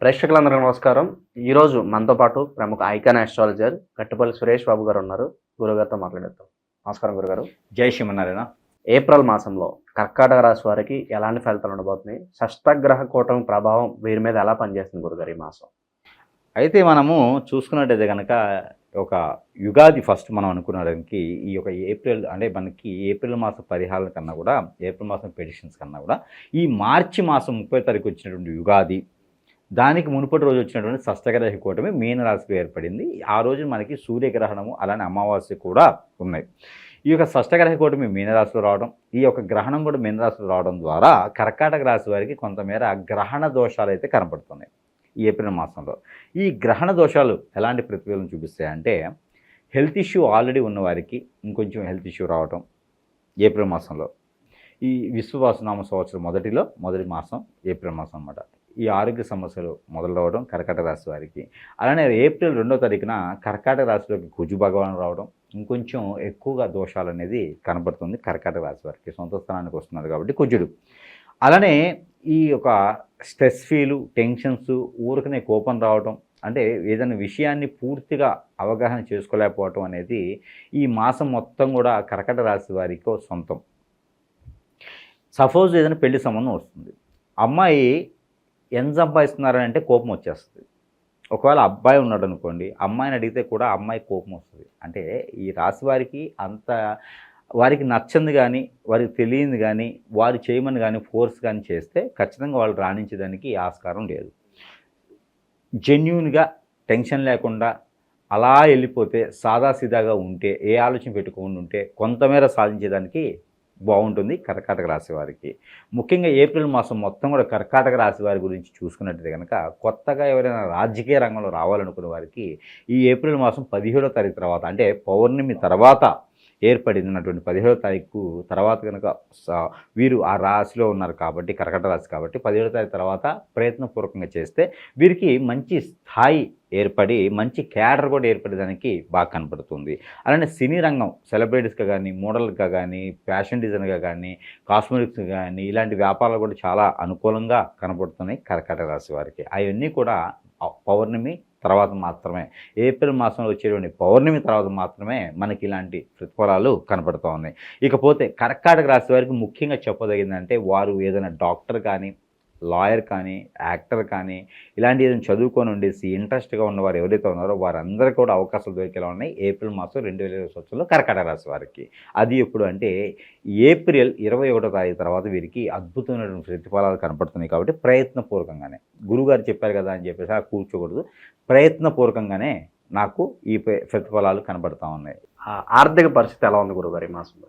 ప్రేక్షకులందరికీ నమస్కారం. ఈరోజు మనతో పాటు ప్రముఖ ఐకాన్ ఆస్ట్రాలజర్ గట్టుపల్లి సురేష్ బాబు గారు ఉన్నారు. గురుగారితో మాట్లాడేద్దాం. నమస్కారం గురుగారు. జై శ్రీమన్నారాయణ. ఏప్రిల్ మాసంలో కర్కాటక రాశి వారికి ఎలాంటి ఫలితాలు ఉండబోతున్నాయి? షష్టగ్రహ కూటమి ప్రభావం వీరి మీద ఎలా పనిచేస్తుంది గురుగారు ఈ మాసం? అయితే మనము చూసుకున్నట్టయితే కనుక ఒక యుగాది ఫస్ట్ మనం అనుకున్నదానికి ఈ యొక్క ఏప్రిల్ అంటే మనకి ఏప్రిల్ మాసం పరిహారాల కన్నా కూడా ఏప్రిల్ మాసం పెడిషన్స్ కన్నా కూడా ఈ మార్చి మాసం 30 తారీఖు వచ్చినటువంటి యుగాది, దానికి మునుపటి రోజు వచ్చినటువంటి షష్టగ్రహ కూటమి మీనరాశిలో ఏర్పడింది. ఆ రోజు మనకి సూర్యగ్రహణము అలానే అమావాస్య కూడా ఉన్నాయి. ఈ యొక్క షష్టగ్రహ కూటమి మీనరాశిలో రావడం, ఈ యొక్క గ్రహణం కూడా మీనరాశిలో రావడం ద్వారా కర్కాటక రాశి వారికి కొంతమేర గ్రహణ దోషాలు అయితే కనపడుతున్నాయి ఈ ఏప్రిల్ మాసంలో. ఈ గ్రహణ దోషాలు ఎలాంటి ప్రతిఫలం చూపిస్తాయంటే, హెల్త్ ఇష్యూ ఆల్రెడీ ఉన్నవారికి ఇంకొంచెం హెల్త్ ఇష్యూ రావడం ఏప్రిల్ మాసంలో. ఈ విశ్వవాసనామ సంవత్సరం మొదటి మాసం ఏప్రిల్ మాసం అన్నమాట. ఈ ఆరోగ్య సమస్యలు మొదలవడం కర్కాటక రాశి వారికి. అలానే ఏప్రిల్ 2వ తారీఖున కర్కాటక రాశిలోకి కుజు భగవాన్ రావడం ఇంకొంచెం ఎక్కువగా దోషాలు అనేది కనబడుతుంది కర్కాటక రాశి వారికి. సొంత స్థానానికి వస్తున్నారు కాబట్టి కుజుడు. అలానే ఈ యొక్క స్ట్రెస్ ఫీలు, టెన్షన్స్, ఊరికనే కోపం రావడం, అంటే ఏదైనా విషయాన్ని పూర్తిగా అవగాహన చేసుకోలేకపోవటం అనేది ఈ మాసం మొత్తం కూడా కర్కాటక రాశి వారికి సొంతం. సపోజ్ ఏదైనా పెళ్లి సంబంధం వస్తుంది, అమ్మాయి ఎంత సంపాదిస్తున్నారని అంటే కోపం వచ్చేస్తుంది. ఒకవేళ అబ్బాయి ఉన్నాడు అనుకోండి, అమ్మాయిని అడిగితే కూడా అమ్మాయి కోపం వస్తుంది. అంటే ఈ రాశి వారికి వారికి నచ్చంది కానీ, వారికి తెలియదు కానీ, వారు చేయమని కానీ ఫోర్స్ కానీ చేస్తే ఖచ్చితంగా వాళ్ళు రాణించడానికి ఆస్కారం లేదు. జెన్యూన్గా టెన్షన్ లేకుండా అలా వెళ్ళిపోతే, సాదాసీదాగా ఉంటే, ఏ ఆలోచన పెట్టుకొని ఉంటే కొంతమేర సాధించేదానికి బాగుంటుంది కర్కాటక రాశి వారికి. ముఖ్యంగా ఏప్రిల్ మాసం మొత్తం కూడా కర్కాటక రాశి వారి గురించి చూసుకున్నట్టయితే కనుక, కొత్తగా ఎవరైనా రాజకీయ రంగంలో రావాలనుకునే వారికి ఈ ఏప్రిల్ మాసం 17వ తారీఖు తర్వాత, అంటే పౌర్ణమి తర్వాత ఏర్పడినటువంటి 17వ తారీఖు తర్వాత కనుక వీరు ఆ రాశిలో ఉన్నారు కాబట్టి, కర్కాటక రాశి కాబట్టి 17వ తారీఖు తర్వాత ప్రయత్నపూర్వకంగా చేస్తే వీరికి మంచి స్థాయి ఏర్పడి, మంచి క్యాడర్ కూడా ఏర్పడేదానికి బాగా కనపడుతుంది. అలానే సినీ రంగం సెలబ్రిటీస్గా కానీ, మోడల్గా కానీ, ఫ్యాషన్ డిజైనర్గా కానీ, కాస్మెటిక్స్ కానీ, ఇలాంటి వ్యాపారాలు కూడా చాలా అనుకూలంగా కనపడుతున్నాయి కర్కాటక రాశి వారికి. అవన్నీ కూడా పౌర్ణమి తర్వాత మాత్రమే, ఏప్రిల్ మాసంలో వచ్చేటువంటి పౌర్ణమి తర్వాత మాత్రమే మనకి ఇలాంటి ప్రతిఫలాలు కనపడుతూ ఉన్నాయి. ఇకపోతే కర్కాటక రాశి వారికి ముఖ్యంగా చెప్పదగిందంటే, వారు ఏదైనా డాక్టర్ కానీ, లాయర్ కానీ, యాక్టర్ కానీ, ఇలాంటి ఏదైనా చదువుకొని ఉండేసి ఇంట్రెస్ట్గా ఉన్నవారు ఎవరైతే ఉన్నారో వారందరికీ కూడా అవకాశాలు దొరికేలా ఉన్నాయి ఏప్రిల్ మాసం 2020 సంవత్సరంలో కర్కాటక రాశి వారికి. అది ఎప్పుడు అంటే ఏప్రిల్ 21వ తారీఖు తర్వాత వీరికి అద్భుతమైనటువంటి ప్రతిఫలాలు కనపడుతున్నాయి. కాబట్టి ప్రయత్నపూర్వకంగానే, గురువుగారు చెప్పారు కదా అని చెప్పేసి కూర్చోకూడదు, ప్రయత్నపూర్వకంగానే నాకు ఈ ప్రతిఫలాలు కనబడుతూ ఉన్నాయి. ఆర్థిక పరిస్థితి ఎలా ఉంది గురుగారు ఈ మాసంలో?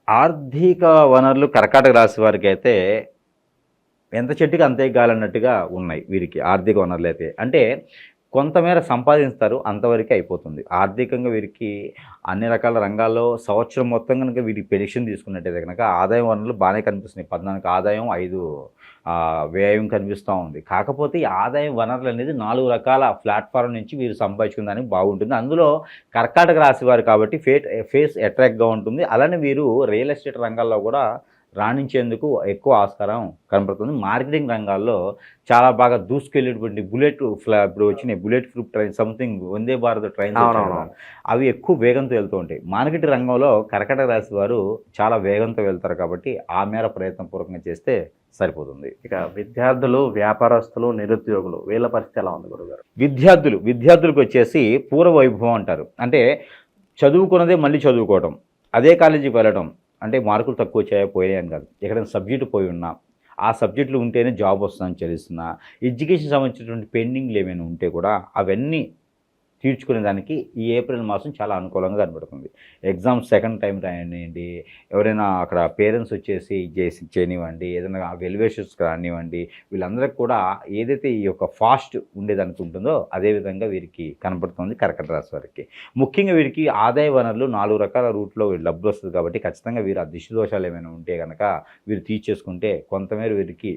ఆర్థిక వనరులు కర్కాటక రాశి వారికి అయితే ఎంత చెట్టుకి అంతే గాలన్నట్టుగా ఉన్నాయి వీరికి ఆర్థిక వనరులు అయితే. అంటే కొంతమేర సంపాదిస్తారు, అంతవరకే అయిపోతుంది. ఆర్థికంగా వీరికి అన్ని రకాల రంగాల్లో సంవత్సరం మొత్తం కనుక వీరికి ప్రెడిక్షన్ తీసుకున్నట్టయితే కనుక ఆదాయం వనరులు బాగానే కనిపిస్తున్నాయి. 14 ఆదాయం, 5 వ్యయం కనిపిస్తూ ఉంది. కాకపోతే ఈ ఆదాయం వనరులు అనేది 4 రకాల ప్లాట్ఫారం నుంచి వీరు సంపాదించుకునేదానికి బాగుంటుంది. అందులో కర్కాటక రాశి వారు కాబట్టి ఫేస్ అట్రాక్ట్గా ఉంటుంది. అలానే వీరు రియల్ ఎస్టేట్ రంగాల్లో కూడా రాణించేందుకు ఎక్కువ ఆస్కారం కనపడుతుంది. మార్కెటింగ్ రంగాల్లో చాలా బాగా దూసుకెళ్ళేటువంటి ఇప్పుడు వచ్చినాయి bullet proof train, something Vande Bharat train, అవి ఎక్కువ వేగంతో వెళ్తూ ఉంటాయి. మార్కెటింగ్ రంగంలో కర్కాటక రాశి వారు చాలా వేగంతో వెళ్తారు కాబట్టి ఆ మేర ప్రయత్నపూర్వకంగా చేస్తే సరిపోతుంది. ఇక విద్యార్థులు, వ్యాపారస్తులు, నిరుద్యోగులు వీళ్ళ పరిస్థితి ఎలా ఉంది గురుగారు? విద్యార్థులకు వచ్చేసి పూర్వ వైభవం అంటారు. అంటే చదువుకున్నదే మళ్ళీ చదువుకోవడం, అదే కాలేజీకి వెళ్ళడం. అంటే మార్కులు తక్కువ పోయాయని కాదు, ఎక్కడైనా సబ్జెక్టు పోయి ఉన్నా ఆ సబ్జెక్టులు ఉంటేనే జాబ్ వస్తుందని తెలుస్తున్నా, ఎడ్యుకేషన్ సంబంధించినటువంటి పెండింగ్లు ఏమైనా ఉంటే కూడా అవన్నీ తీర్చుకునే దానికి ఈ ఏప్రిల్ మాసం చాలా అనుకూలంగా కనబడుతుంది. ఎగ్జామ్స్ సెకండ్ టైం రానివ్వండి, ఎవరైనా అక్కడ పేరెంట్స్ వచ్చేసి చేయనివ్వండి, ఏదైనా వెల్వేషన్స్ రానివ్వండి, వీళ్ళందరికీ కూడా ఏదైతే ఈ యొక్క ఫాస్ట్ ఉండేదానికి ఉంటుందో అదేవిధంగా వీరికి కనబడుతుంది కర్కాటక రాశి వారికి. ముఖ్యంగా వీరికి ఆదాయ వనరులు 4 రకాల రూట్లో డబ్బులు వస్తుంది కాబట్టి ఖచ్చితంగా వీరు ఆ దిష్టి దోషాలు ఏమైనా ఉంటే కనుక వీరు తీర్చేసుకుంటే కొంతమేర వీరికి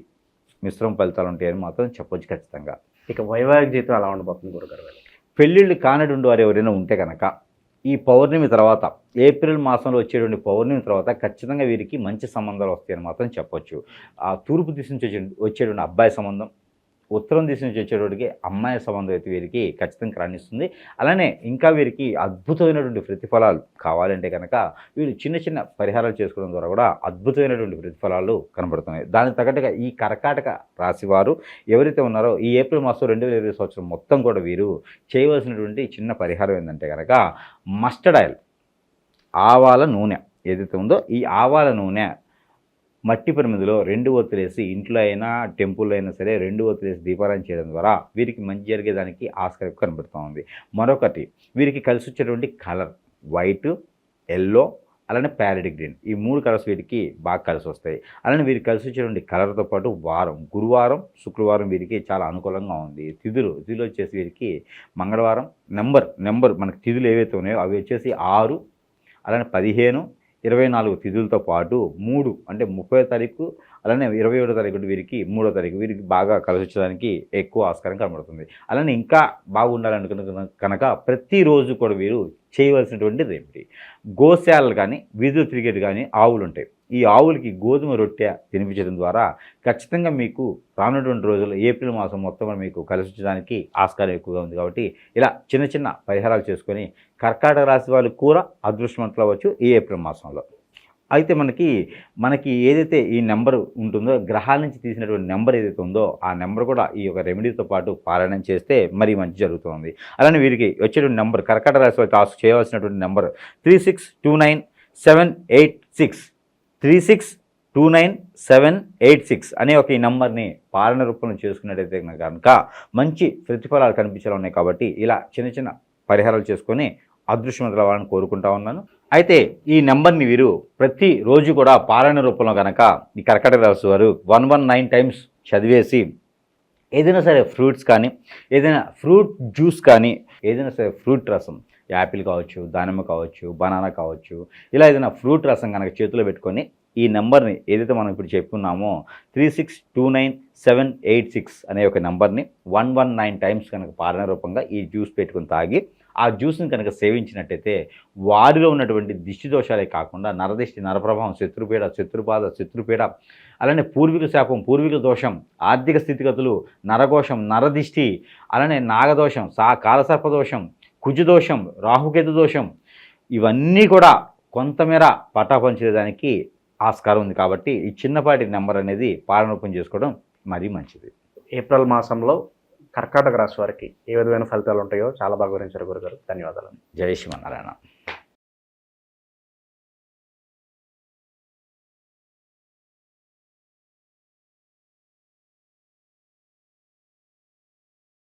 మిశ్రమ ఫలితాలు ఉంటాయని మాత్రం చెప్పొచ్చు ఖచ్చితంగా. ఇక వైవాహిక జీవితం ఎలా ఉండబోతుంది గురుగారు? పెళ్ళిళ్ళు కానటువంటి వారు ఎవరైనా ఉంటే కనుక ఈ పౌర్ణమి తర్వాత, ఏప్రిల్ మాసంలో వచ్చేటువంటి పౌర్ణమి తర్వాత ఖచ్చితంగా వీరికి మంచి సంబంధాలు వస్తాయని మాత్రం చెప్పొచ్చు. ఆ తూర్పు దిశ నుంచి వచ్చేటువంటి అబ్బాయి సంబంధం, ఉత్తరం దిశ నుంచి వచ్చేటోడికి అమ్మాయి సంబంధం అయితే వీరికి ఖచ్చితంగా రాణిస్తుంది. అలానే ఇంకా వీరికి అద్భుతమైనటువంటి ప్రతిఫలాలు కావాలంటే కనుక వీరు చిన్న చిన్న పరిహారాలు చేసుకోవడం ద్వారా కూడా అద్భుతమైనటువంటి ప్రతిఫలాలు కనబడుతున్నాయి. దానికి తగ్గట్టుగా ఈ కర్కాటక రాశి వారు ఎవరైతే ఉన్నారో ఈ ఏప్రిల్ మాసం 2020 సంవత్సరం మొత్తం కూడా వీరు చేయవలసినటువంటి చిన్న పరిహారం ఏంటంటే కనుక మస్టర్డ్ ఆయిల్, ఆవాల నూనె ఏదైతే ఉందో ఈ ఆవాల నూనె మట్టి ప్రమిదిలో 2 ఒత్తులేసి ఇంట్లో అయినా టెంపుల్లో అయినా సరే 2 ఒత్తులేసి దీపారాయణ చేయడం ద్వారా వీరికి మంచి జరిగేదానికి ఆస్కారం కనబడుతూ ఉంది. మరొకటి వీరికి కలిసి వచ్చేటువంటి కలర్ వైట్, ఎల్లో, అలానే ప్యారెట్ గ్రీన్, ఈ 3 కలర్స్ వీరికి బాగా కలిసి వస్తాయి. అలానే వీరికి కలిసి వచ్చేటువంటి కలర్తో పాటు వారం, గురువారం, శుక్రవారం వీరికి చాలా అనుకూలంగా ఉంది. తిథులు వచ్చేసి వీరికి మంగళవారం, నెంబర్ మనకి తిథులు ఏవైతే ఉన్నాయో అవి వచ్చేసి 6, అలానే 15, 24 తిథులతో పాటు 3 అంటే 30వ తారీఖు, అలానే 27వ తారీఖు వీరికి 3వ తారీఖు వీరికి బాగా కలిసి వచ్చేదానికి ఎక్కువ ఆస్కారం కనబడుతుంది. అలానే ఇంకా బాగుండాలనుకున్న కనుక ప్రతిరోజు కూడా వీరు చేయవలసినటువంటి రెమెడీ, గోశాలలు కానీ వీధులు తిరిగేది కానీ ఆవులు ఉంటాయి. ఈ ఆవులకి గోధుమ రొట్టె తినిపించడం ద్వారా ఖచ్చితంగా మీకు రానున్నటువంటి రోజుల్లో ఏప్రిల్ మాసం మొత్తం మీకు కలిసి వచ్చేదానికి ఆస్కారం ఎక్కువగా ఉంది. కాబట్టి ఇలా చిన్న చిన్న పరిహారాలు చేసుకొని కర్కాటక రాశి వాళ్ళు కూడా అదృష్టవంతులు అవ్వచ్చు ఈ ఏప్రిల్ మాసంలో. అయితే మనకి ఏదైతే ఈ నెంబర్ ఉంటుందో గ్రహాల నుంచి తీసినటువంటి నెంబర్ ఏదైతే ఉందో ఆ నెంబర్ కూడా ఈ యొక్క రెమెడీతో పాటు పారాయణం చేస్తే మరీ మంచి జరుగుతుంది. అలానే వీరికి వచ్చేటువంటి నెంబర్ కర్కాటక రాశి వాళ్ళు చేయవలసినటువంటి నెంబర్ 36297866 36297866 అనే ఒక ఈ నెంబర్ని పాలన రూపంలో చేసుకున్నట్టయితే కనుక మంచి ప్రతిఫలాలు కనిపించేలా ఉన్నాయి. కాబట్టి ఇలా చిన్న చిన్న పరిహారాలు చేసుకొని అదృష్టవంతులు అవ్వాలని కోరుకుంటా ఉన్నాను. అయితే ఈ నెంబర్ని వీరు ప్రతిరోజు కూడా పారాయణ రూపంలో కనుక ఈ కర్కాటక రాశి వారు 119 టైమ్స్ చదివేసి ఏదైనా సరే ఫ్రూట్స్ కానీ, ఏదైనా ఫ్రూట్ జ్యూస్ కానీ, ఏదైనా సరే ఫ్రూట్ రసం, యాపిల్ కావచ్చు, దానిమ్మ కావచ్చు, బనానా కావచ్చు, ఇలా ఏదైనా ఫ్రూట్ రసం కనుక చేతిలో పెట్టుకొని ఈ నెంబర్ని ఏదైతే మనం ఇప్పుడు చెప్పుకున్నామో 36297866 అనే ఒక నెంబర్ని 119 టైమ్స్ కనుక పాలన రూపంగా ఈ జ్యూస్ పెట్టుకుని తాగి ఆ జ్యూస్ని కనుక సేవించినట్టయితే వారిలో ఉన్నటువంటి దిష్టి దోషాలే కాకుండా నరదిష్టి, నరప్రభావం, శత్రుపీడ, శత్రుపీడ, అలానే పూర్వీకుల శాపం, పూర్వీకుల దోషం, ఆర్థిక స్థితిగతులు, నరఘోషం, నరదిష్టి, అలానే నాగదోషం, కాలసర్పదోషం, కుజదోషం, రాహుకేతు దోషం, ఇవన్నీ కూడా కొంతమేర పటాపంచేయడానికి ఆస్కారం ఉంది. కాబట్టి ఈ చిన్నపాటి నెంబర్ అనేది పాలనరూపం చేసుకోవడం మరీ మంచిది. ఏప్రిల్ మాసంలో కర్కాటక రాశి వారికి ఏ విధమైన ఫలితాలు ఉంటాయో చాలా బాగా వివరించారు గురుగారు. ధన్యవాదాలు. జై శ్రీమన్నారాయణ.